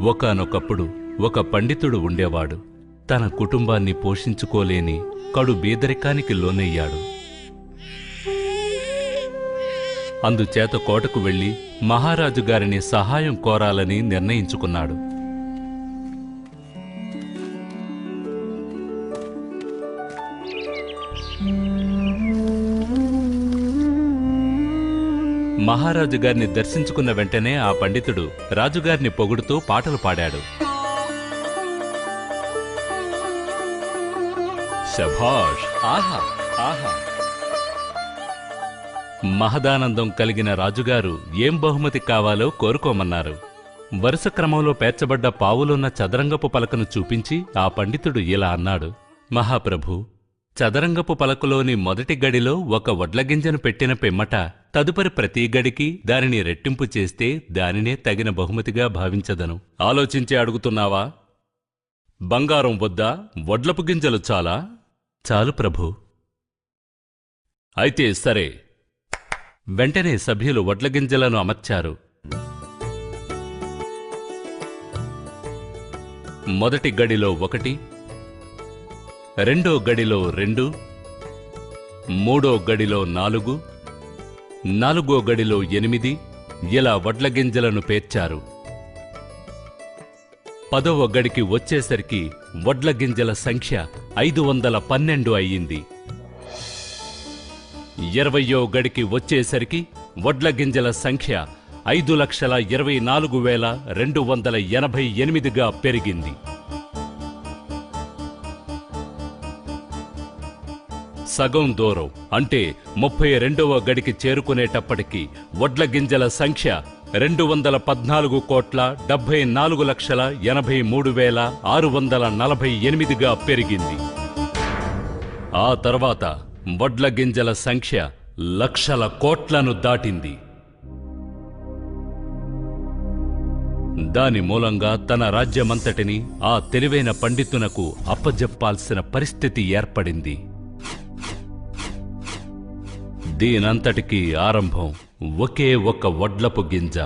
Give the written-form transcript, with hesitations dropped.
ఒకానొకప్పుడు ఒక పండితుడు ఉండేవాడు. తన కుటుంబాన్ని పోషించుకోలేని కడు బీదరికానికి లోనయ్యాడు. అందుచేత కోటకు వెళ్లి మహారాజు గారిని సహాయం కోరాలని నిర్ణయించుకున్నాడు. మహారాజు గారిని దర్శించుకున్న వెంటనే ఆ పండితుడు రాజుగారిని పొగుడుతూ పాటలు పాడాడు. శభాష్! ఆహా ఆహా! మహదానందం కలిగిన రాజుగారు ఏం బహుమతి కావాలో కోరుకోమన్నారు. వరుస క్రమంలో పేర్చబడ్డ పావులున్న చదరంగపు పలకను చూపించి ఆ పండితుడు ఇలా అన్నాడు: మహాప్రభు, చదరంగపు పలకలోని మొదటి గడిలో ఒక వడ్లగింజను పెట్టిన పిమ్మట తదుపరి ప్రతి గడికి దానిని రెట్టింపు చేస్తే దానినే తగిన బహుమతిగా భావించదను. ఆలోచించి అడుగుతున్నావా? బంగారం వద్దా? వడ్లపు గింజలు చాలా? చాలు ప్రభూ. అయితే సరే. వెంటనే సభ్యులు వడ్లగింజలను అమర్చారు. మొదటి గడిలో 1, రెండో గడిలో 2, మూడో గడిలో 4, నాలుగో గడిలో 8 ఇలా వడ్లగింజలను పేర్చారు. 10వ గడికి వచ్చేసరికి వడ్లగింజల సంఖ్య 512 అయ్యింది. 20వ గడికి వచ్చేసరికి వడ్లగింజల సంఖ్య 5,24,288గా పెరిగింది. సగం దూరం అంటే 32వ గడికి చేరుకునేటప్పటికి వడ్లగింజల సంఖ్య 214,74,83,648గా పెరిగింది. ఆ తర్వాత వడ్లగింజల సంఖ్య లక్షల కోట్లను దాటింది. దాని మూలంగా తన రాజ్యమంతటిని ఆ తెలివైన పండితునకు అప్పజెప్పాల్సిన పరిస్థితి ఏర్పడింది. దీనంతటికీ ఆరంభం ఒకే ఒక్క వడ్లపు గింజ.